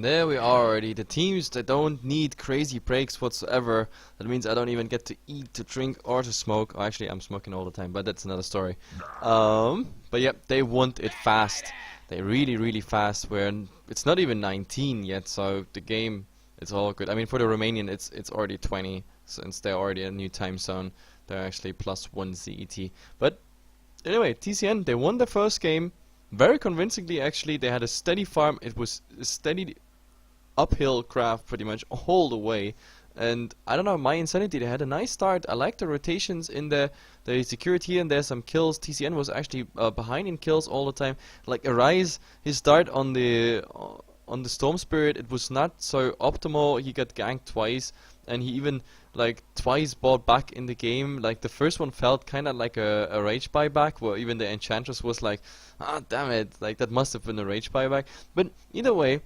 there we are already. The teams that don't need crazy breaks whatsoever. That means I don't even get to eat, to drink, or to smoke. Oh, actually, I'm smoking all the time, but that's another story. But yeah, they want it fast. They really fast. Where it's not even 19 yet, so the game, it's all good. I mean, for the Romanian, it's already 20, since they're already a new time zone. They're actually +1 CET. But anyway, TCN, they won the first game. Very convincingly, actually. They had a steady farm. It was a steady uphill craft pretty much all the way. And I don't know, mYi, they had a nice start. I like the rotations in the security here and there, some kills. TCN was actually behind in kills all the time. Like Arise, his start on the Storm Spirit, it was not so optimal. He got ganked twice, and he even like twice bought back in the game. Like the first one felt kind of like a rage buyback, where even the Enchantress was like, ah, damn it, like that must have been a rage buyback. But either way,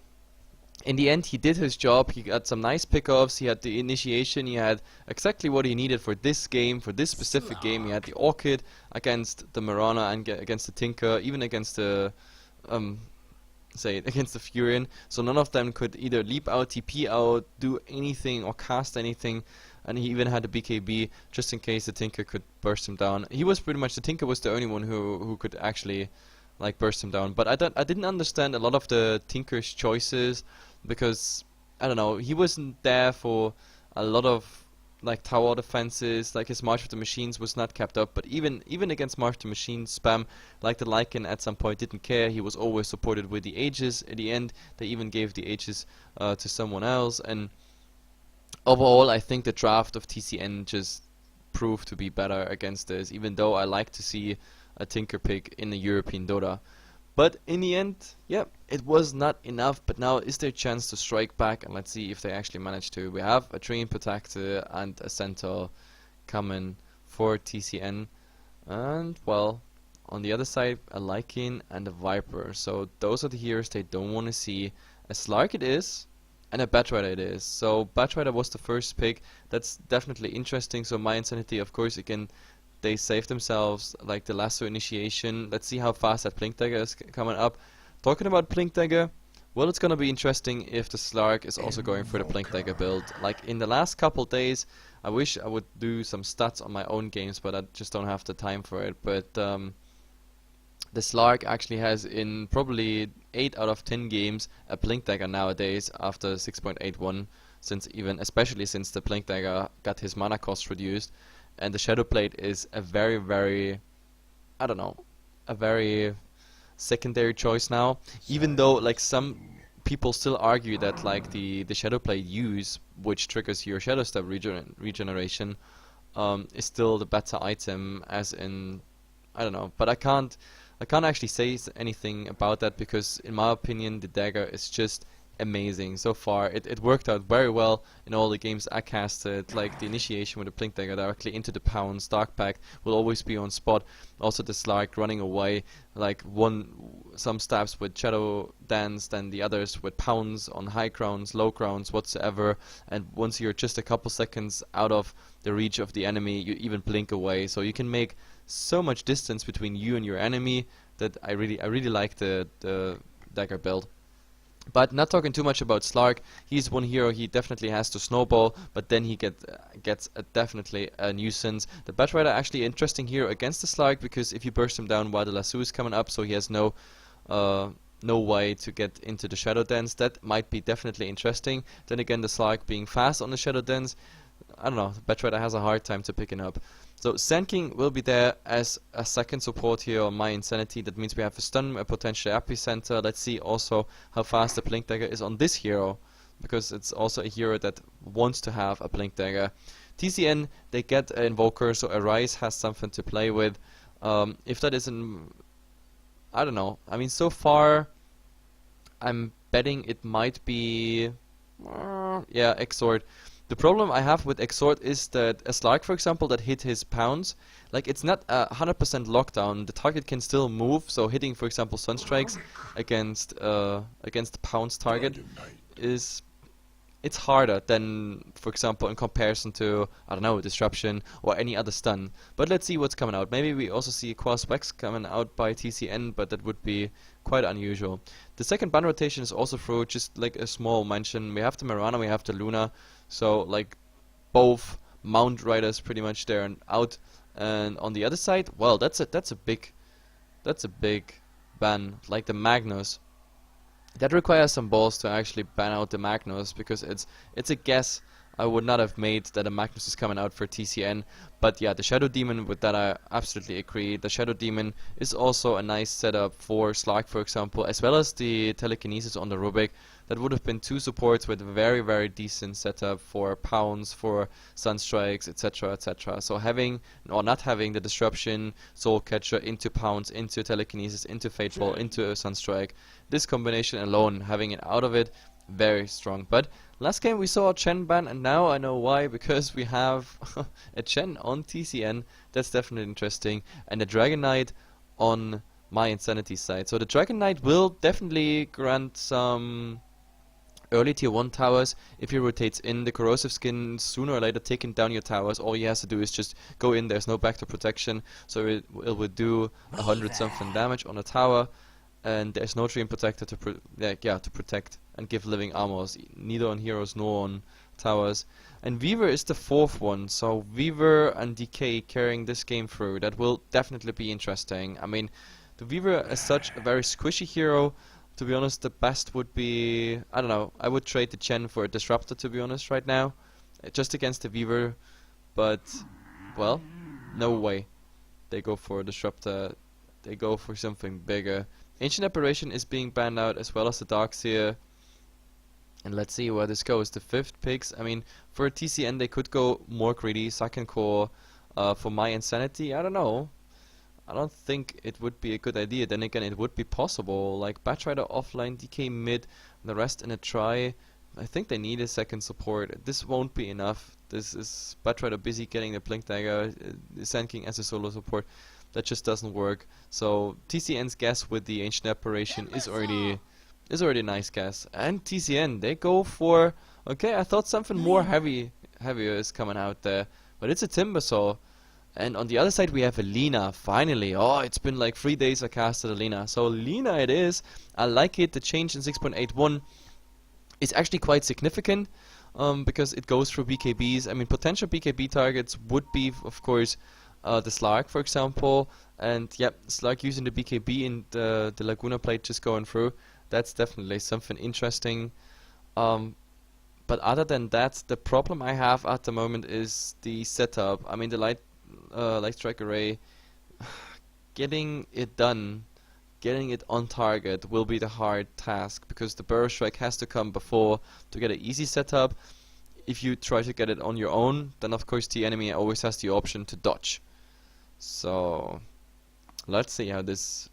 in the end, he did his job. He got some nice pickoffs. He had the initiation. He had exactly what he needed for this game, for this specific game. He had the Orchid against the Marana and against the Tinker, even against the against the Furion. So none of them could either leap out, TP out, do anything or cast anything. And he even had a BKB just in case the Tinker could burst him down. He was pretty much, the Tinker was the only one who could actually like burst him down. But I didn't understand a lot of the Tinker's choices, because I don't know, he wasn't there for a lot of like tower defenses. Like his March of the Machines was not kept up, but even against March of the Machines spam, like the Lycan at some point didn't care. He was always supported with the Aegis. At the end, they even gave the Aegis to someone else. And overall, I think the draft of TCN just proved to be better against this, even though I like to see a Tinker pick in the European Dota. But in the end, yeah, it was not enough. But now is their chance to strike back, and let's see if they actually manage to. We have a Treant Protector and a Centaur coming for TCN. And, well, on the other side, a Lycan and a Viper. So those are the heroes they don't want to see. A Slark it is, and a Batrider it is. So Batrider was the first pick. That's definitely interesting. So mYi, of course, again, they saved themselves like the lasso initiation. Let's see how fast that Blink Dagger is coming up. Talking about Blink Dagger, well, it's gonna be interesting if the Slark is also going for the Blink Dagger build. Like in the last couple days, I wish I would do some stats on my own games, but I just don't have the time for it. But the Slark actually has in probably 8 out of 10 games a Blink Dagger nowadays after 6.81, especially since the Blink Dagger got his mana cost reduced. And the Shadow Blade is a very, I don't know, a very secondary choice now. Even though like some people still argue that like the Shadow Blade use, which triggers your Shadow Step regeneration, is still the better item, as in, I don't know. But I can't actually say anything about that, because in my opinion the dagger is just amazing so far. It worked out very well in all the games I casted. Like the initiation with the Blink Dagger directly into the Pounds. Dark Pact will always be on spot. Also the Slark running away, like some stabs with Shadow Dance, then the others with Pounds on high grounds, low grounds, whatsoever. And once you're just a couple seconds out of the reach of the enemy, you even blink away. So you can make so much distance between you and your enemy that I really like the dagger build. But not talking too much about Slark, he's one hero he definitely has to snowball, but then he gets definitely a nuisance. The Batrider actually interesting hero against the Slark, because if you burst him down while the lasso is coming up, so he has no way to get into the Shadow Dance, that might be definitely interesting. Then again, the Slark being fast on the Shadow Dance, I don't know, the Batrider has a hard time to picking up. So Sand King will be there as a second support here on mYi. That means we have a stun, a potential epicenter. Let's see also how fast the Blink Dagger is on this hero, because it's also a hero that wants to have a Blink Dagger. TCN, they get an Invoker, so Arise has something to play with. If that isn't, I don't know. I mean, so far, I'm betting it might be, yeah, Exort. The problem I have with Exort is that a Slark, for example, that hit his Pounds, like it's not 100% lockdown. The target can still move, so hitting, for example, Sunstrikes against the Pounds target is it's harder than, for example, in comparison to, I don't know, Disruption or any other stun. But let's see what's coming out. Maybe we also see Quas Wax coming out by TCN, but that would be quite unusual. The second ban rotation is also through, just like a small mention. We have the Mirana, we have the Luna, so like both Mount Riders pretty much there and out. And on the other side, well, that's a big ban, like the Magnus. That requires some balls to actually ban out the Magnus, because it's a guess I would not have made that a Magnus is coming out for TCN. But yeah, the Shadow Demon, with that I absolutely agree. The Shadow Demon is also a nice setup for Slark, for example, as well as the Telekinesis on the Rubik. That would have been two supports with very decent setup for Pounds, for Sunstrikes, etc, etc. So having or not having the Disruption, Soul Catcher into Pounds, into Telekinesis, into Fateful, into Sunstrike, this combination alone, having it out of it, very strong. But last game we saw a Chen ban, and now I know why, because we have a Chen on TCN. That's definitely interesting. And a Dragon Knight on my Insanity side. So the Dragon Knight will definitely grant some early tier 1 towers. If he rotates in, the corrosive skin sooner or later taking down your towers. All he has to do is just go in, there's no backdoor protection, so it will do 100 something damage on a tower, and there's no Treant Protector to protect and give living armors, neither on heroes nor on towers. And Weaver is the fourth one, so Weaver and DK carrying this game through. That will definitely be interesting. I mean, the Weaver as such, a very squishy hero. To be honest, the best would be, I don't know, I would trade the Chen for a Disruptor, to be honest, right now, just against the Weaver. But, well, no way. They go for a Disruptor, they go for something bigger. Ancient Apparition is being banned out, as well as the Darkseer. And let's see where this goes. The fifth picks, I mean, for a TCN they could go more greedy, second core. For my Insanity, I don't know. I don't think it would be a good idea. Then again, it would be possible. Like Batrider offline, DK mid, the rest in a try. I think they need a second support. This won't be enough. This is Batrider busy getting the Blink Dagger, Sand King as a solo support. That just doesn't work. So TCN's guess with the Ancient Apparition is already a nice guess. And TCN, they go for, okay, I thought something more heavier is coming out there, but it's a Timbersaw. And on the other side we have a Lina, finally. Oh, it's been like 3 days I casted a Lina. So Lina it is. I like it. The change in 6.81 is actually quite significant, because it goes through BKBs. I mean, potential BKB targets would be, of course, the Slark, for example. And yep, Slark using the BKB in the Laguna plate just going through. That's definitely something interesting. But other than that, the problem I have at the moment is the setup. I mean, the Light Strike Array, getting it done, getting it on target will be the hard task, because the Burrow Strike has to come before to get an easy setup. If you try to get it on your own, then of course the enemy always has the option to dodge. So let's see how this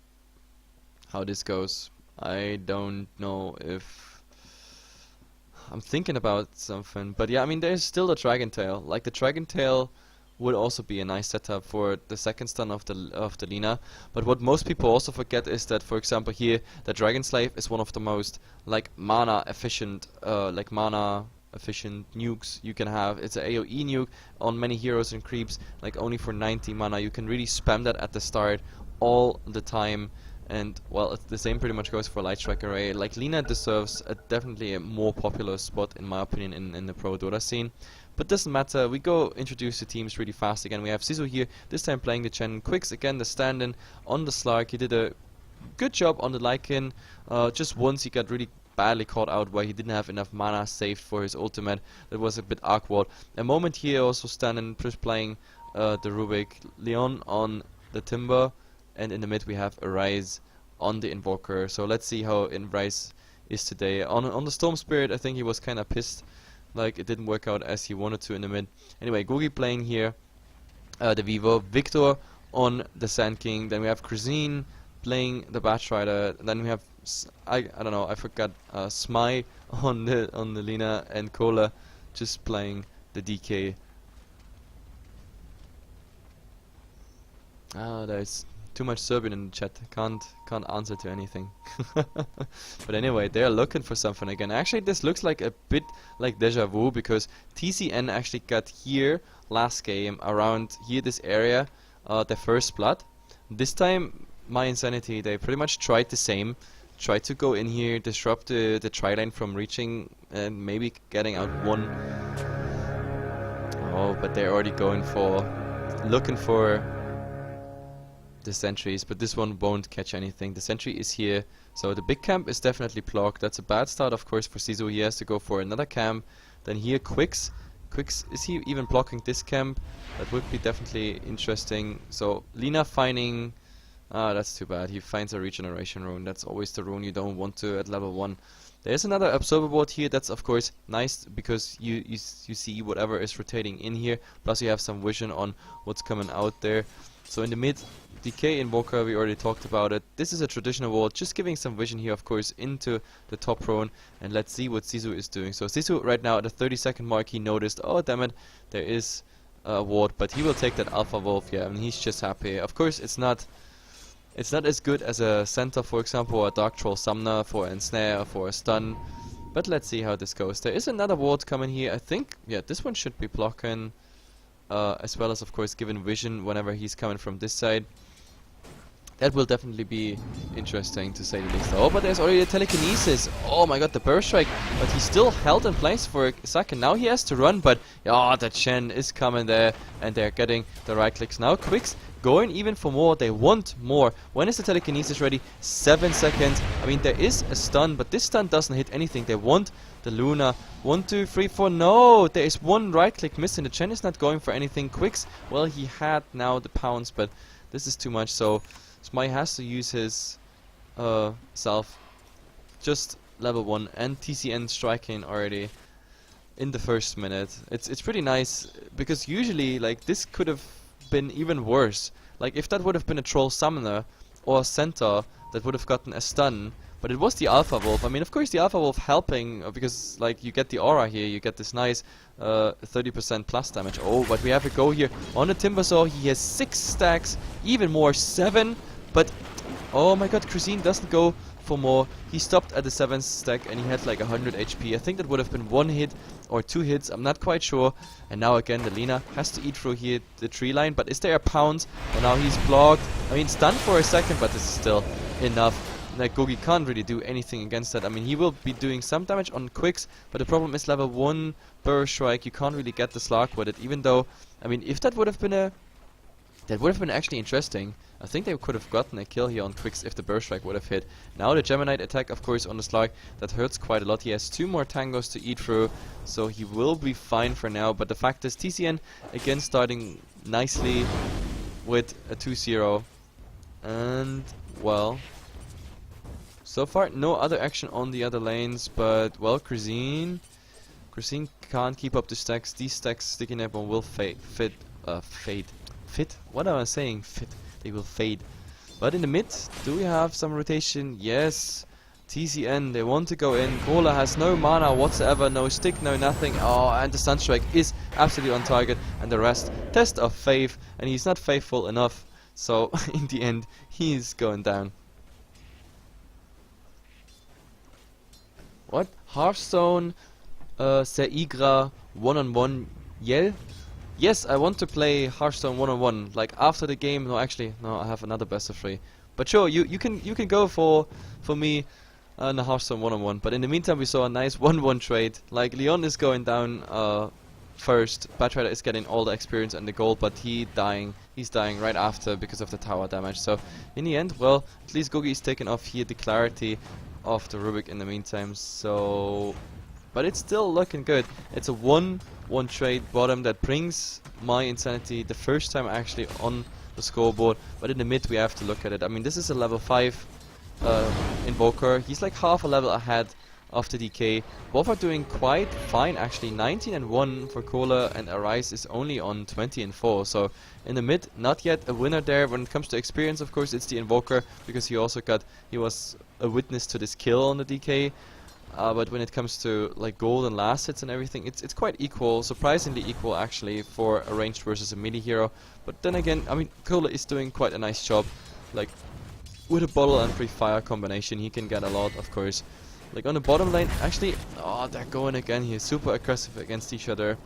goes. I don't know if I'm thinking about something, but yeah, I mean, there's still the Dragon Tail. Like the Dragon Tail would also be a nice setup for the second stun of the Lina. But what most people also forget is that, for example, here the Dragon Slave is one of the most like mana efficient nukes you can have. It's an AoE nuke on many heroes and creeps, like only for 90 mana. You can really spam that at the start all the time. And well, it's the same pretty much goes for Light Strike Array. Like Lina deserves definitely a more popular spot in my opinion in the Pro Dota scene. But doesn't matter, we go introduce the teams really fast again. We have Sisu here, this time playing the Chen. Quicks again, the stand-in on the Slark. He did a good job on the Lycan. Just once he got really badly caught out where he didn't have enough mana saved for his ultimate. That was a bit awkward. A moment here also standing, playing the Rubik. Leon on the Timber. And in the mid we have Arise on the Invoker. So let's see how Arise is today. On the Storm Spirit, I think he was kind of pissed. Like it didn't work out as he wanted to in the mid. Anyway, Googie playing here the Vivo. Victor on the Sand King. Then we have Chrisine playing the Batrider. Then we have I don't know, I forgot Smai on the Lina, and Cola just playing the DK. There's too much Serbian in the chat. Can't answer to anything. But anyway, they're looking for something again. Actually, this looks like a bit like deja vu, because TCN actually got here last game, around here, this area, their first blood. This time, mYinsanity, they pretty much tried the same. Tried to go in here, disrupt the tri-lane from reaching and maybe getting out one. Oh, but they're already looking for the sentries, but this one won't catch anything. The sentry is here, so the big camp is definitely blocked. That's a bad start, of course, for Sisu. He has to go for another camp. Then here, Quicks, is he even blocking this camp? That would be definitely interesting. So Lina finding, that's too bad. He finds a regeneration rune. That's always the rune you don't want to at level 1. There's another observer ward here. That's of course nice, because you see whatever is rotating in here, plus you have some vision on what's coming out there. So in the mid, DK Invoker, we already talked about it. This is a traditional ward, just giving some vision here, of course, into the top drone. And let's see what Sisu is doing. So Sisu right now at the 30-second mark, he noticed, oh damn it, there is a ward, but he will take that Alpha Wolf, yeah, and he's just happy. Of course, it's not as good as a Centaur, for example, or a Dark Troll Summoner for an Ensnare or for a Stun. But let's see how this goes. There is another ward coming here, I think. Yeah, this one should be blocking. As well as, of course, given vision whenever he's coming from this side. That will definitely be interesting, to say the least. Oh, but there's already a telekinesis. Oh my god, the burst strike. But he's still held in place for a second. Now he has to run, but oh, the Chen is coming there, and they're getting the right clicks. Now Quicks going even for more. They want more. When is the telekinesis ready? 7 seconds. I mean, there is a stun, but this stun doesn't hit anything. They want the Luna. 1, 2, 3, 4. No, there is one right click missing. The Chen is not going for anything. Quicks, well, he had now the pounce, but this is too much. So mYi has to use his self. Just level 1, and TCN striking already in the first minute. It's pretty nice, because usually like this could have been even worse. Like if that would have been a Troll Summoner or a Centaur that would have gotten a stun, but it was the Alpha Wolf. I mean, of course the Alpha Wolf helping, because like you get the aura here, you get this nice 30% plus damage. Oh, but we have a go here on the Timbersaw. He has 6 stacks, even more, 7. But oh my god, Christine doesn't go for more. He stopped at the 7th stack and he had like 100 HP. I think that would have been 1 hit or 2 hits, I'm not quite sure. And now again the Lina has to eat through here the tree line, but is there a pounce? And now he's blocked. I mean, stunned for a second, but this is still enough. Like Gogi can't really do anything against that. I mean, he will be doing some damage on Quicks, but the problem is level 1 Burst Strike, you can't really get the Slark with it, even though, I mean, if that would have been actually interesting. I think they could have gotten a kill here on Quicks if the Burst Strike would have hit. Now the Geminite attack, of course, on the Slark, that hurts quite a lot. He has 2 more tangos to eat through, so he will be fine for now. But the fact is, TCN again starting nicely with a 2-0. And, well, so far no other action on the other lanes, but, well, Christine can't keep up the stacks. These stacks sticking up on will fade. Fit? What am I saying? Fit. They will fade. But in the mid, do we have some rotation? Yes. TCN, they want to go in. Cola has no mana whatsoever, no stick, no nothing. Oh, and the Sunstrike is absolutely on target. And the rest, test of faith. And he's not faithful enough. So, in the end, he's going down. What? Hearthstone, Seigra, 1-on-1, Yell? Yes, I want to play Hearthstone 1-on-1, like after the game. No, actually, no, I have another best of 3. But sure, you can go for me in the Hearthstone 1-on-1. But in the meantime, we saw a nice 1-1 trade. Like Leon is going down first. Batrider is getting all the experience and the gold, but he's dying right after because of the tower damage. So in the end, well, at least Gogi is taking off here the clarity of the Rubik in the meantime. So, but it's still looking good. It's a 1-1 trade bottom that brings mYinsanity the first time actually on the scoreboard. But in the mid we have to look at it. I mean, this is a level 5 Invoker. He's like half a level ahead of the DK. Both are doing quite fine actually. 19-1 for Cola, and Arise is only on 20-4. So in the mid, not yet a winner there. When it comes to experience, of course, it's the Invoker, because he was a witness to this kill on the DK. But when it comes to like gold and last hits and everything, it's quite equal, surprisingly equal actually for a ranged versus a melee hero. But then again, I mean, Cola is doing quite a nice job Like, with a bottle and pre-fire combination, he can get a lot, of course. Like, on the bottom lane, actually, oh, they're going again here, super aggressive against each other.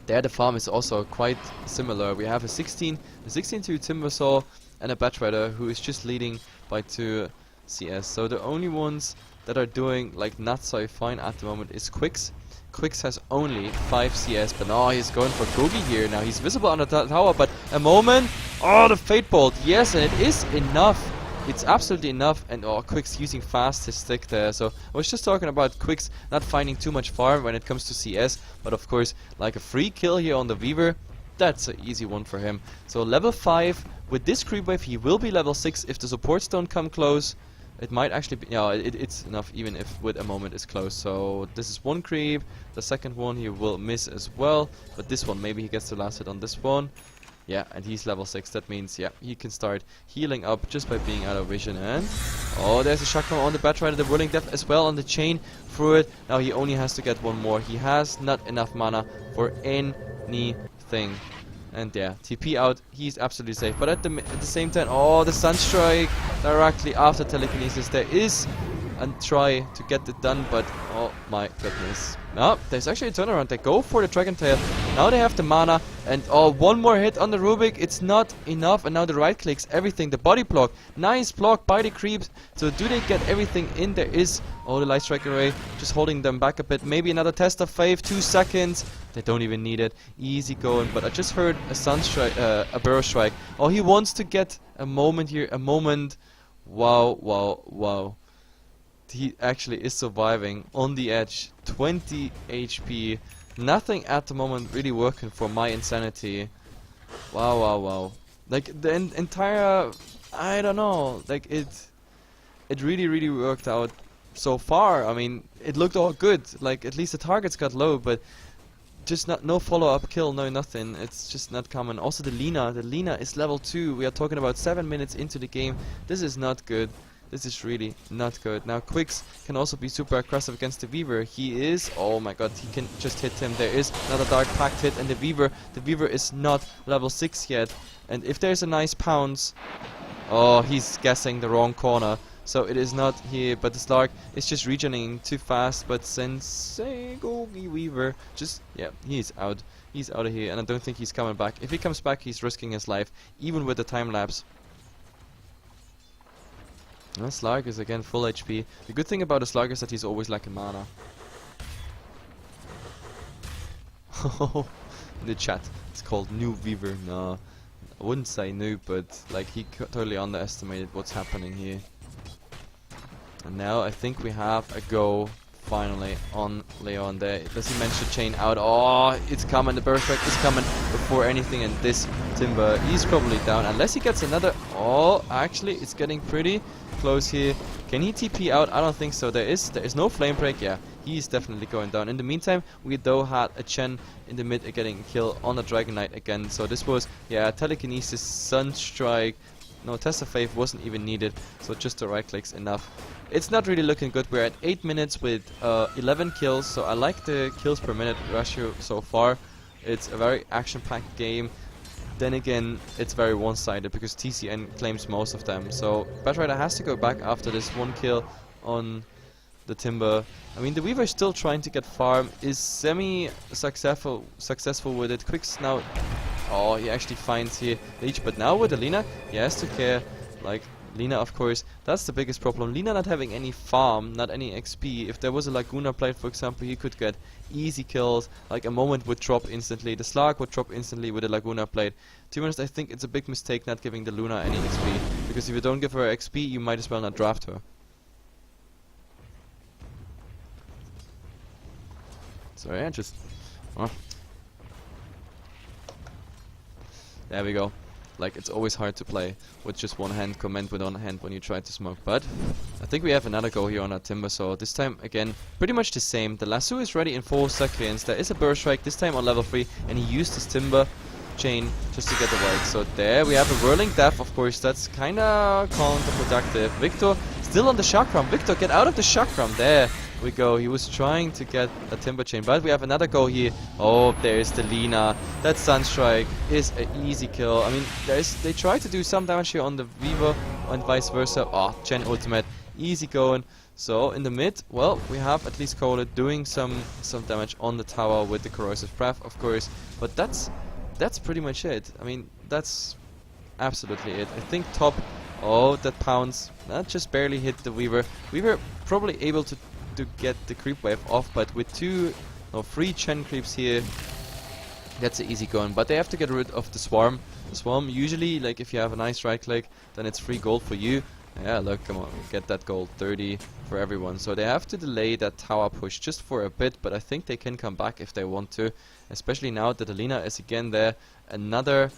There, the farm is also quite similar. We have a 16 to Timbersaw, and a Batrider who is just leading by 2 CS. So the only ones that are doing like not so fine at the moment is Quix. Quix has only 5 CS, but now he's going for Kogi here. Now he's visible on the tower, but a moment. Oh, the Fate Bolt, yes, and it is enough. It's absolutely enough, and oh, Quix using fast his stick there. So I was just talking about Quix not finding too much farm when it comes to CS, but of course, like a free kill here on the Weaver, that's an easy one for him. So level 5, with this creep wave he will be level 6 if the supports don't come close. It might actually be, yeah, it's enough even if with a moment is close. So this is one creep, the second one he will miss as well, but this one, maybe he gets the last hit on this one. Yeah, and he's level 6, that means, yeah, he can start healing up just by being out of vision. And oh, there's a shotgun on the Batrider, the Whirling Death as well on the chain through it. Now he only has to get one more. He has not enough mana for anything. And yeah, TP out, he's absolutely safe. But at the same time, oh, the Sunstrike directly after telekinesis. There is a try to get it done, but oh my goodness. No, there's actually a turnaround. They go for the Dragon Tail. Now they have the mana, and oh, one more hit on the Rubik. It's not enough, and now the right clicks, everything. The body block, nice block by the creeps. So do they get everything in? There is, oh, the Light Strike Array just holding them back a bit. Maybe another test of faith, 2 seconds. They don't even need it. Easy going, but I just heard a Sunstrike, a Burrow Strike. Oh, he wants to get a moment here, a moment. Wow, wow, wow. He actually is surviving on the edge. 20 HP. Nothing at the moment really working for my insanity. Wow, wow, wow. Like the entire, I don't know. Like it really worked out so far. I mean, it looked all good. Like at least the targets got low, but just no follow-up kill, no nothing. It's just not common. Also the Lina is level 2. We are talking about 7 minutes into the game. This is not good. This is really not good. Now Quix can also be super aggressive against the Weaver. He is, oh my god, he can just hit him. There is another Dark Pact hit, and the Weaver is not level 6 yet. And if there's a nice pounce, oh, he's guessing the wrong corner. So it is not here, but the Slark is just regening too fast. But Sensei Gogi Weaver, just, yeah, he's out. He's out of here, and I don't think he's coming back. If he comes back, he's risking his life, even with the time lapse. And Slark is again full HP. The good thing about a Slark is that he's always lacking mana. In the chat, it's called Noob Weaver. No, I wouldn't say noob, but like he totally underestimated what's happening here. And now I think we have a go finally on Leon there. Does he manage to chain out? Oh, it's coming. The burst strike is coming before anything, and this Timber, he's probably down unless he gets another. Oh, actually, it's getting pretty close here. Can he TP out? I don't think so. There is no flame break. Yeah, he's definitely going down. In the meantime, we though had a Chen in the mid getting killed on the Dragon Knight again. So this was, yeah, telekinesis, Sunstrike. No, Test of Faith wasn't even needed, so just the right clicks enough. It's not really looking good. We're at 8 minutes with 11 kills, so I like the kills per minute ratio so far. It's a very action-packed game. Then again, it's very one-sided because TCN claims most of them. So Batrider has to go back after this one kill on the Timber. I mean, the Weaver is still trying to get farm, is semi-successful with it. Quix now, oh, he actually finds here Leech, but now with the Lina, he has to care. Like, Lina, of course, that's the biggest problem. Lina not having any farm, not any XP. If there was a Laguna plate, for example, he could get easy kills. Like a moment would drop instantly. The Slark would drop instantly with a Laguna plate. To be honest, I think it's a big mistake not giving the Luna any XP. Because if you don't give her XP, you might as well not draft her. So yeah, just... Oh. There we go. Like, it's always hard to play with just one hand, comment with one hand when you try to smoke. But I think we have another go here on our Timber. So this time, again, pretty much the same. The Lasso is ready in 4 seconds. There is a Burst Strike, this time on level 3. And he used his Timber chain just to get the wild. So there we have a Whirling Death, of course. That's kind of counterproductive. Victor still on the Chakram. Victor, get out of the Chakram. There. we go. He was trying to get a Timber Chain, but we have another go here. Oh, there's the Lina. That Sunstrike is an easy kill. I mean, they try to do some damage here on the Weaver and vice versa. Oh, Gen Ultimate. Easy going. So, in the mid, well, we have at least Cole doing some damage on the tower with the Corrosive Breath, of course. But that's pretty much it. I mean, that's absolutely it. I think top... Oh, that pounce. That just barely hit the Weaver. Weaver probably able to get the creep wave off, but with 3 Chen creeps here, that's easy going. But they have to get rid of the Swarm. The Swarm, usually, like if you have a nice right click, then it's free gold for you. Yeah, look, come on, get that gold, 30 for everyone. So they have to delay that tower push just for a bit, but I think they can come back if they want to. Especially now that Alina is again there. Another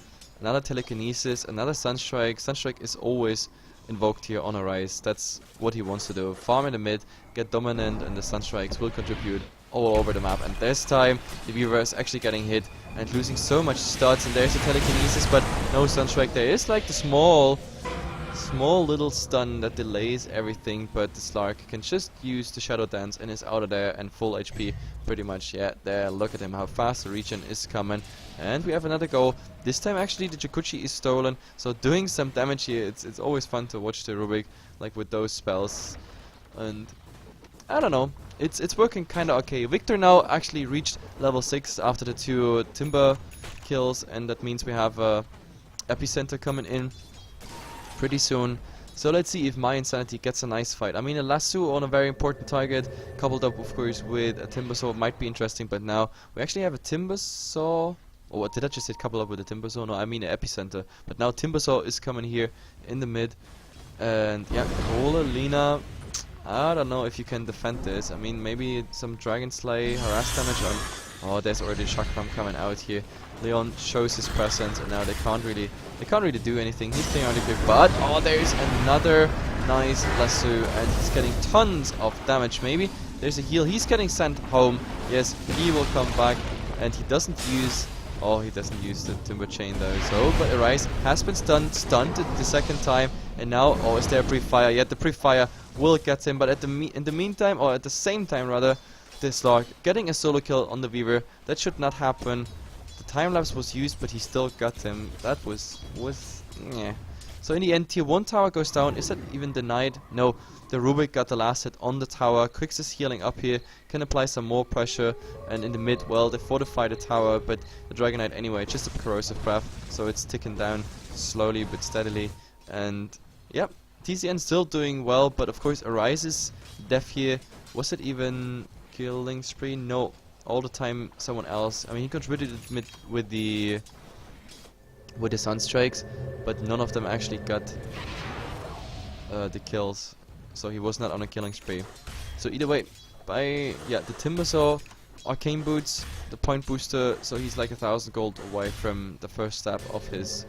telekinesis, another Sunstrike. Sunstrike is always invoked here on a rise. That's what he wants to do. Farm in the mid, get dominant, and the Sunstrikes will contribute all over the map. And this time, the Weaver is actually getting hit and losing so much studs. And there's the telekinesis, but no Sunstrike. There is like the small little stun that delays everything, but the Slark can just use the Shadow Dance and is out of there and full HP pretty much. Yeah, there, look at him, how fast the regen is coming. And we have another go. This time actually the Jakuchi is stolen, so doing some damage here. It's always fun to watch the Rubik, like with those spells. And I don't know, it's working kinda okay. Victor now actually reached level 6 after the 2 Timber kills, and that means we have Epicenter coming in pretty soon. So let's see if my Insanity gets a nice fight. I mean, a lasso on a very important target, coupled up of course with a Timber Saw, might be interesting, but now we actually have a Timber Saw. Oh, what did I just say? Coupled up with a Timber Saw? No, I mean an Epicenter. But now Timber Saw is coming here in the mid. And yeah, Cole, Lina, I don't know if you can defend this. I mean, maybe some Dragon Slay, harass damage on... Oh, there's already Chakram coming out here. Leon shows his presence, and now they can't really do anything. He's playing on the quick, but oh, there's another nice lasso, and he's getting tons of damage. Maybe there's a heal. He's getting sent home. Yes, he will come back, and he doesn't use. Oh, he doesn't use the Timber Chain though. So, but Arise has been stunned the second time, and now oh, is there a pre-fire? Yet the pre-fire will get him, but in the meantime, or at the same time rather, this Lark getting a solo kill on the Weaver. That should not happen. The time lapse was used, but he still got him. That was yeah. So in the end, tier 1 tower goes down. Is that even denied? No. The Rubik got the last hit on the tower. Quix is healing up here, can apply some more pressure. And in the mid, well, they fortify the tower, but the Dragon Knight anyway, just a Corrosive Breath, so it's ticking down slowly but steadily. And yep, TCN still doing well, but of course Arise's death here, was it even killing spree? No, all the time someone else. I mean, he contributed with the Sunstrikes, but none of them actually got the kills, so he was not on a killing spree. So either way, the Timber Saw, Arcane Boots, the point booster, so he's like 1,000 gold away from the first step of his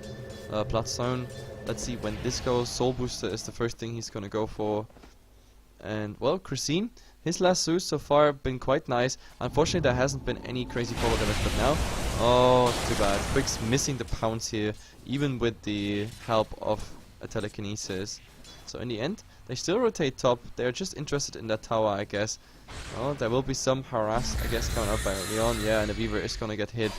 Bloodstone. Let's see when this goes. Soul Booster is the first thing he's gonna go for. And well, Christine, his last suit so far been quite nice. Unfortunately, there hasn't been any crazy follow damage, but now, oh, too bad. Quix missing the pounce here, even with the help of a telekinesis. So in the end, they still rotate top. They're just interested in that tower, I guess. Oh, there will be some harass, I guess, coming out by Leon. Yeah, and the Weaver is gonna get hit.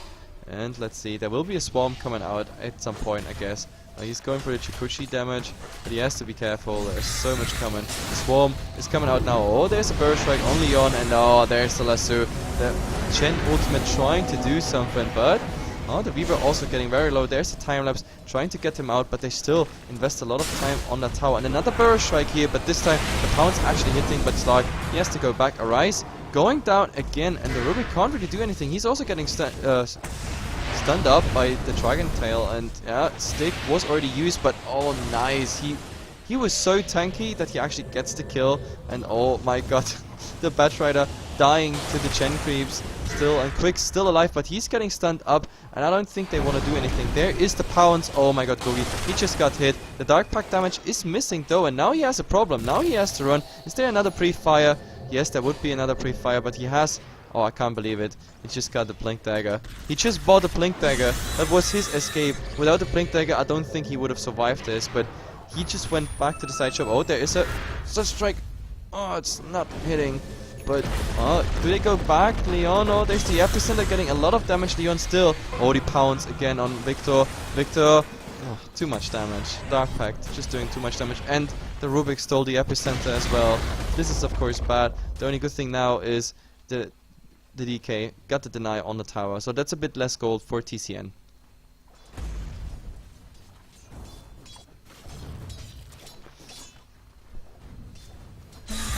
And let's see, there will be a Swarm coming out at some point, I guess. He's going for the Chikuchi damage, but he has to be careful. There's so much coming. The Swarm is coming out now. Oh, there's a Burst Strike on Leon, and oh, there's the lasso. The Chen ultimate trying to do something, but oh, the Weaver also getting very low. There's the time lapse trying to get him out, but they still invest a lot of time on that tower. And another Burst Strike here, but this time the pound's actually hitting, but Stark, he has to go back. Arise going down again, and the Rubik can't really do anything. He's also getting stunned up by the Dragon Tail, and yeah, Stick was already used, but oh, nice. He was so tanky that he actually gets the kill, and oh my god, the Batrider dying to the Chen creeps still, and Quix still alive, but he's getting stunned up, and I don't think they want to do anything. There is the pounce. Oh my god, Googie, he just got hit. The Dark Pact damage is missing though, and now he has a problem. Now he has to run. Is there another pre-fire? Yes, there would be another pre-fire, but he has... Oh, I can't believe it. He just got the Blink Dagger. He just bought the Blink Dagger. That was his escape. Without the Blink Dagger, I don't think he would have survived this, but he just went back to the side shop. Oh, there is a Sunstrike. Oh, it's not hitting. But, do they go back? Leon, oh, there's the epicenter getting a lot of damage. Leon still. Oh, the pounds again on Victor. Victor, oh, too much damage. Dark Pact just doing too much damage. And the Rubik stole the epicenter as well. This is, of course, bad. The only good thing now is the DK got the deny on the tower. So that's a bit less gold for TCN.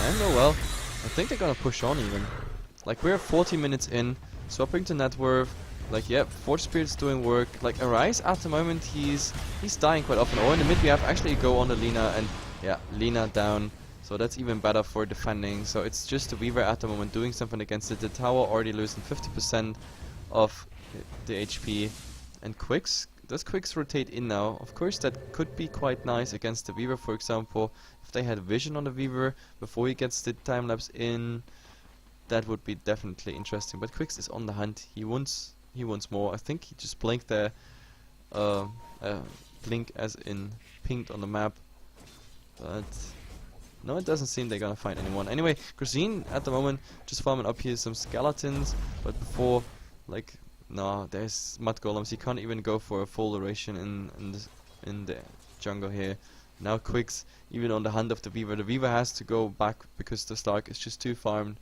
And oh well, I think they're gonna push on even. Like, we're 40 minutes in, swapping to net worth. Like, yeah, Forge Spirit's doing work. Like, Arise at the moment, he's dying quite often. Oh, in the mid we have actually go on the Lina, and yeah, Lina down. So that's even better for defending. So it's just the Weaver at the moment doing something against it. The tower already losing 50% of the HP. And Quicks, does Quicks rotate in now? Of course, that could be quite nice against the Weaver, for example. If they had vision on the Weaver before he gets the time lapse in, that would be definitely interesting. But Quicks is on the hunt. He wants more. I think he just blinked there. Blink as in pinged on the map. But no, it doesn't seem they're gonna find anyone. Anyway, Cuisine at the moment just farming up here some skeletons. But before, like, no, there's mud golems. He can't even go for a full duration in the jungle here. Now Quicks, even on the hunt of the Weaver. The Weaver has to go back because the Stark is just too farmed.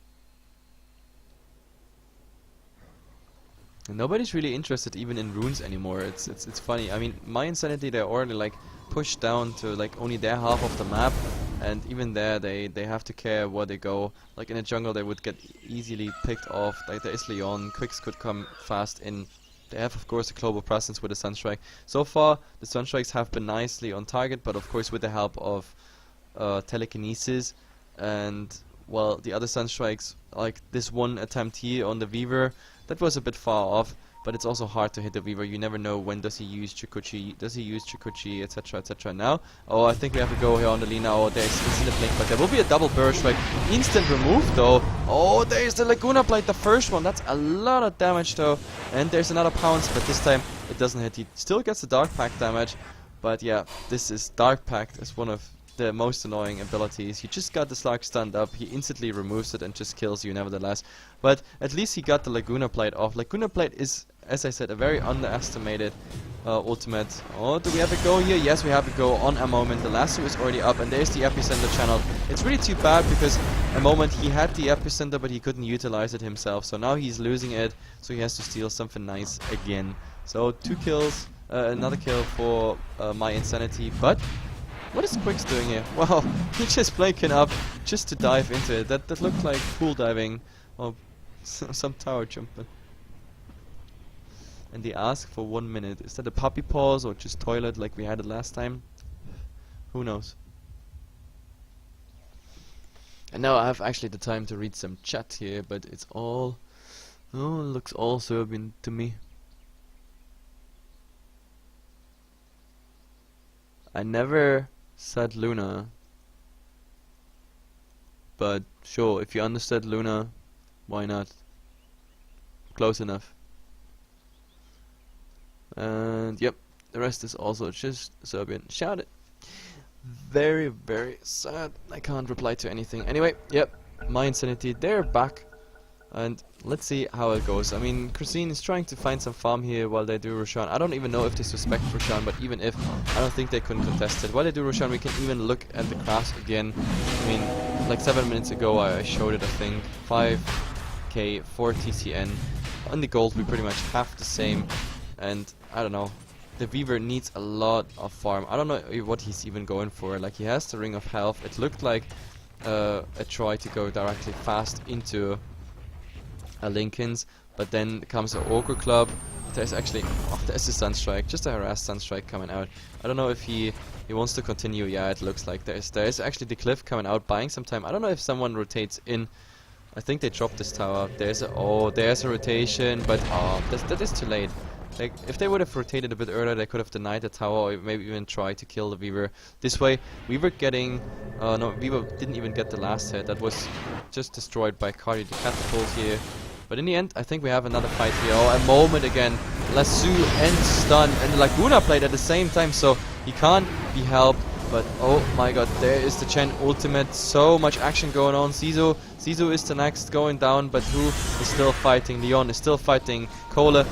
And nobody's really interested even in runes anymore. It's funny. I mean, my Insanity, they're already like pushed down to like only their half of the map, and even there they have to care where they go. Like in a jungle they would get easily picked off. Like there is Leon, Quicks could come fast in. They have of course a global presence with the Sunstrike. So far the Sunstrikes have been nicely on target, but of course with the help of telekinesis, and well, the other Sunstrikes, like this one attempt here on the Weaver, that was a bit far off, but it's also hard to hit the Weaver. You never know when does he use Chikuchi, etc, etc. Now, oh, I think we have to go here on the Lina. Oh, there's the blink, but there will be a double burst, like instant remove though. Oh, there's the Laguna Blade, the first one. That's a lot of damage though. And there's another pounce, but this time it doesn't hit. He still gets the Dark Pact damage, but yeah, this is Dark Pact is one of the most annoying abilities. He just got the Slark stunned up, he instantly removes it and just kills you nevertheless. But at least he got the Laguna Plate off. Laguna Plate is, as I said, a very underestimated ultimate. Oh, do we have a go here? Yes, we have a go on a moment. The lasso is already up, and there's the epicenter channel. It's really too bad because a moment he had the epicenter but he couldn't utilize it himself. So now he's losing it, so he has to steal something nice again. So 2 kills, another kill for my Insanity, but what is Quicks doing here? Well, he just blanking up just to dive into it. That looked like pool diving or some tower jumping. And they ask for 1 minute. Is that a puppy pause or just toilet like we had it last time? Who knows? And now I have actually the time to read some chat here, but it's all... oh, it looks all Serbian to me. I never said Luna, but sure, if you understood Luna, why not? Close enough. And yep, the rest is also just Serbian. Shout it. Very, very sad. I can't reply to anything. Anyway, yep, my Insanity, they're back. And let's see how it goes. I mean, Cuisine is trying to find some farm here while they do Roshan. I don't even know if they suspect Roshan, but even if, I don't think they couldn't contest it. While they do Roshan, we can even look at the grass again. I mean, like 7 minutes ago I showed it, I think. 5k for TCN. On the gold we pretty much have the same. And, I don't know, the Weaver needs a lot of farm. I don't know what he's even going for. Like, he has the Ring of Health. It looked like a try to go directly fast into Lincoln's, but then comes an Ogre Club. There's actually, oh, there's a Sunstrike, just a harassed Sunstrike coming out. I don't know if he wants to continue. Yeah, it looks like there's actually the Cliff coming out, buying some time. I don't know if someone rotates in. I think they dropped this tower. There's a rotation, but oh, that is too late. Like, if they would have rotated a bit earlier, they could have denied the tower, or maybe even tried to kill the Weaver. This way, Weaver getting... no, Weaver didn't even get the last hit. That was just destroyed by Cardi the catapult here. But in the end, I think we have another fight here. Oh, a moment again. Lasso and stun, and the Laguna Plate at the same time, so he can't be helped. But oh my god, there is the Chen ultimate. So much action going on. Zizu is the next going down, but who is still fighting? Leon is still fighting. Cole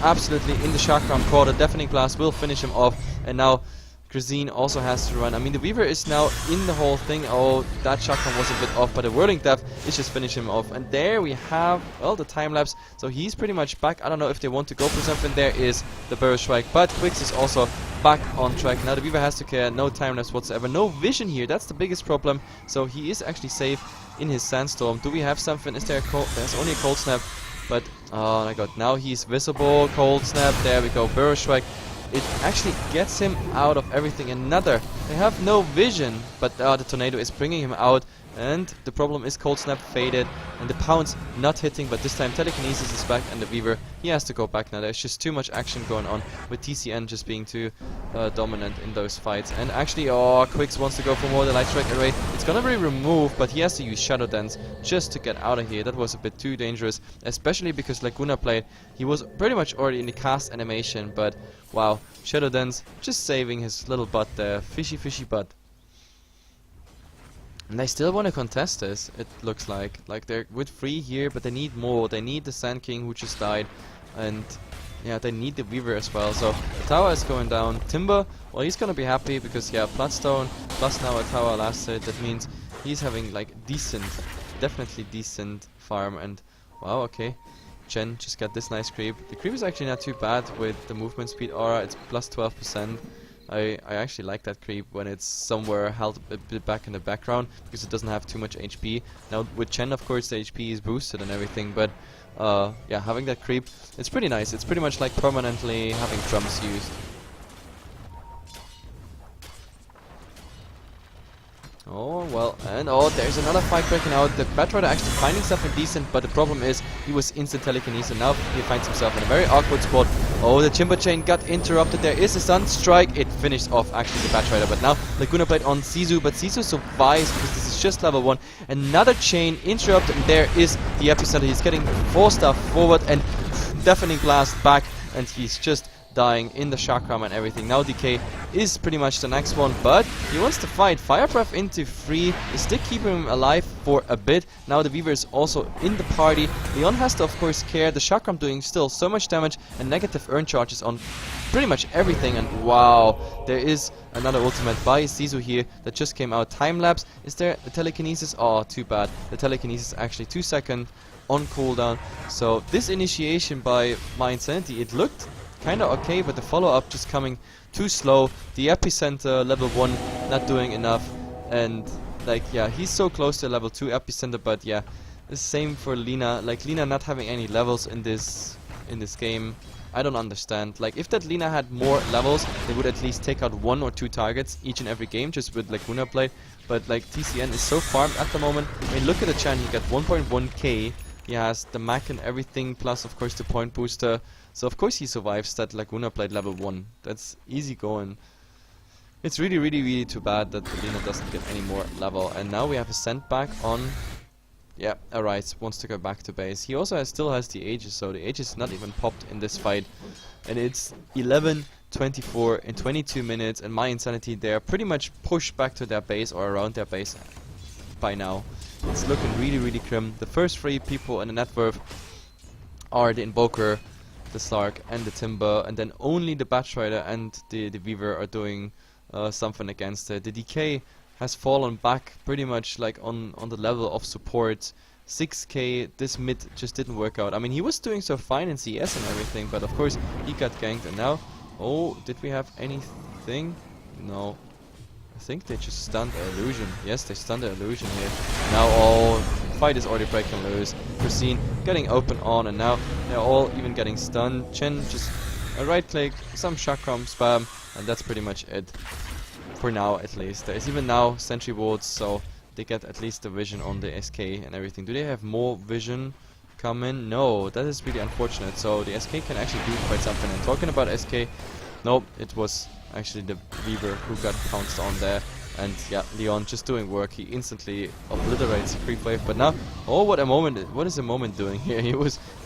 absolutely in the chakram core. The deafening blast will finish him off. And now Grazine also has to run. I mean, the Weaver is now in the whole thing. Oh, that chakram was a bit off, but the Whirling Death is just finishing him off. And there we have, well, the time lapse. So he's pretty much back. I don't know if they want to go for something. There is the Burrow Strike, but Quix is also back on track. Now the Weaver has to care. No time lapse whatsoever. No vision here. That's the biggest problem. So he is actually safe in his Sandstorm. Do we have something? Is there a cold? There's only a Cold Snap. But, oh my god, now he's visible. Cold Snap. There we go. Burrow Strike. It actually gets him out of everything. Another. They have no vision, but the Tornado is bringing him out. And the problem is Cold Snap faded, and the Pounce not hitting, but this time Telekinesis is back, and the Weaver, he has to go back now. There's just too much action going on, with TCN just being too dominant in those fights. And actually, oh, Quix wants to go for more. The Light Strike Array, it's gonna be removed, but he has to use Shadow Dance just to get out of here. That was a bit too dangerous, especially because Laguna played. He was pretty much already in the cast animation, but wow, Shadow Dance just saving his little butt there. Fishy butt. And they still want to contest this, it looks like. Like, they're with 3 here, but they need more. They need the Sand King who just died. And yeah, they need the Weaver as well. So the tower is going down. Timber, well, he's gonna be happy because, yeah, Bloodstone plus now a tower last hit. That means he's having, like, decent, definitely decent farm. And wow, okay. Chen just got this nice creep. The creep is actually not too bad with the movement speed aura. It's plus 12%. I actually like that creep when it's somewhere held a bit back in the background, because it doesn't have too much HP. Now with Chen, of course, the HP is boosted and everything, but yeah, having that creep, it's pretty nice. It's pretty much like permanently having drums used. Oh, well, and oh, there's another fight breaking out. The Batrider actually finding something decent, but the problem is he was instant telekinesis, and now he finds himself in a very awkward spot. Oh, the Timber Chain got interrupted. There is a Sun Strike. It finished off actually the Batrider, but now Laguna played on Zizu, but Zizu survives because this is just level 1. Another chain interrupted, and there is the Epicenter. He's getting 4-star forward and deafening blast back, and he's just dying in the chakram and everything. Now Decay is pretty much the next one, but he wants to fight. Fire Breath into 3 is still keeping him alive for a bit. Now the Weaver is also in the party. Leon has to, of course, care. The chakram doing still so much damage and negative earn charges on pretty much everything. And wow, there is another ultimate by Zizu here that just came out. Time lapse. Is there the telekinesis? Oh, too bad. The telekinesis actually 2 seconds on cooldown. So this initiation by mYi, it looked kinda okay, but the follow-up just coming too slow. The Epicenter level 1 not doing enough, and like, yeah, he's so close to level 2 Epicenter, but yeah, the same for Lina. Like, Lina not having any levels in this game, I don't understand. Like, if that Lina had more levels, they would at least take out 1 or 2 targets each and every game, just with Laguna play. But like, TCN is so farmed at the moment. I mean, look at the Chan, he got 1.1k. He has the Mac and everything, plus of course the point booster. So of course he survives that Laguna played level 1. That's easy going. It's really too bad that Lina doesn't get any more level. And now we have a send back on. Yeah, Arise wants to go back to base. He also still has the Aegis, so the Aegis is not even popped in this fight. And it's 11:24 in 22 minutes, and mYi, they're pretty much pushed back to their base or around their base by now. It's looking really grim. The first 3 people in the net worth are the Invoker, the Slark, and the Timber, and then only the Batrider and the Weaver are doing something against it. The Decay has fallen back pretty much like on the level of support. 6k, this mid just didn't work out. I mean, he was doing so fine in CS and everything, but of course he got ganked. And now, oh, did we have anything? No. I think they just stunned the illusion. Yes, they stunned the illusion here. Now all fight is already breaking loose. Christine getting open on, and now they're all even getting stunned. Chen just a right click, some chakram spam, and that's pretty much it. For now, at least. There's even now sentry wards, so they get at least the vision on the SK and everything. Do they have more vision coming? No, that is really unfortunate. So the SK can actually do quite something. And talking about SK, nope, it was actually the Weaver who got pounced on there. And yeah, Leon just doing work. He instantly obliterates the creep wave. But now, oh, what is the moment doing here?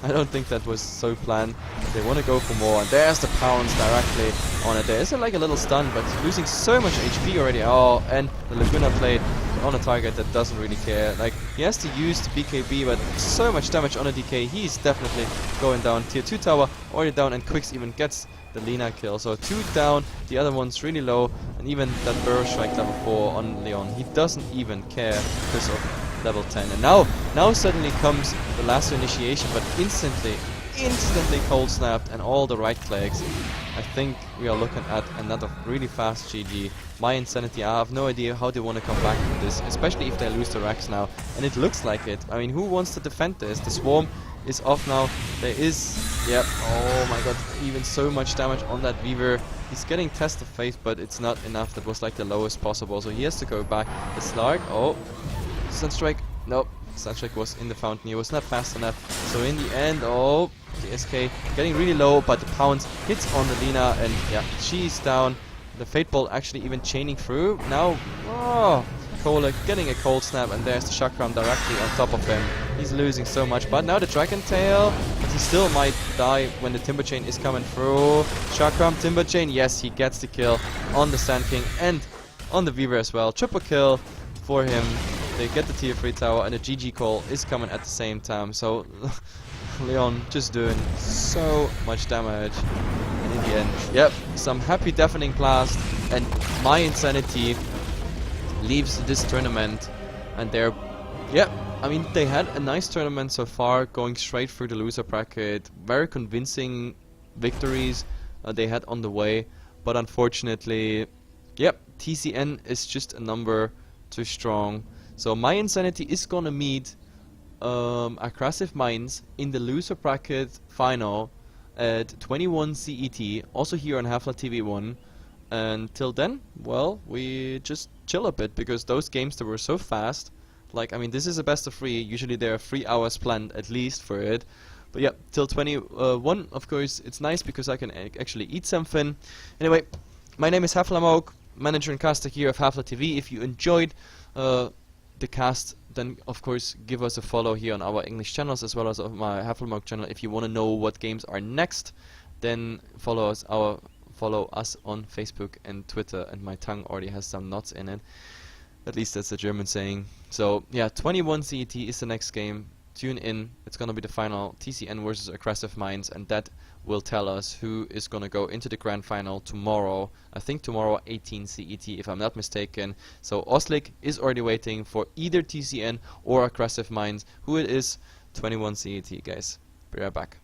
I don't think that was so planned. They want to go for more, and there's the pounce directly on it. There is like a little stun, but he's losing so much HP already. Oh, and the Laguna plate on a target that doesn't really care. Like, he has to use the BKB, but so much damage on a DK. He's definitely going down. Tier 2 tower already down, and Quicks even gets the Lina kill. So 2 down, the other one's really low, and even that Burrow Strike level 4 on Leon, he doesn't even care because of level 10. And now suddenly comes the lasso initiation, but instantly cold snapped and all the right clicks. I think we are looking at another really fast GG. My Insanity, I have no idea how they want to come back from this, especially if they lose the Rex now. And it looks like it. I mean, who wants to defend this? The Swarm is off now. There is, yep, oh my god, even so much damage on that Weaver. He's getting Test of Faith, but it's not enough. That was like the lowest possible, so he has to go back. The Slark, oh, Sunstrike, nope. Sunstrike was in the fountain, he was not fast enough. So in the end, oh, the SK getting really low, but the pounce hits on the Lina, and yeah, she's down. The Fate Bolt actually even chaining through. Now, oh, Cola getting a cold snap, and there's the Chakram directly on top of him. He's losing so much, but now the Dragon Tail, but he still might die when the Timber Chain is coming through. Chakram, Timber Chain, yes, he gets the kill on the Sand King and on the Weaver as well. Triple kill for him. They get the tier 3 tower, and the GG call is coming at the same time. So Leon just doing so much damage. And in the end, yep, some happy deafening blast, and My Insanity leaves this tournament. And they're, yep, I mean, they had a nice tournament so far, going straight through the loser bracket. Very convincing victories they had on the way. But unfortunately, yep, TCN is just a number too strong. So My Insanity is gonna meet Aggressive Minds in the loser bracket final at 21 CET, also here on Half-Life TV 1. Until then, well, we just chill a bit, because those games that were so fast, like, I mean, this is a best of 3, usually there are 3 hours planned at least for it. But yeah, till 21, of course, it's nice because I can actually eat something. Anyway, my name is Haflamok, manager and caster here of Half-Life TV. If you enjoyed the cast, then of course give us a follow here on our English channels as well as on my Haflamok channel. If you want to know what games are next, then follow us on Facebook and Twitter, and my tongue already has some knots in it. At least that's a German saying. So yeah, 21 CET is the next game. Tune in, it's gonna be the final, TCN versus Aggressive Minds, and that will tell us who is gonna go into the grand final tomorrow. I think tomorrow 18 CET, if I'm not mistaken. So Oslik is already waiting for either TCN or Aggressive Minds. Who it is, 21 CET, guys. Be right back.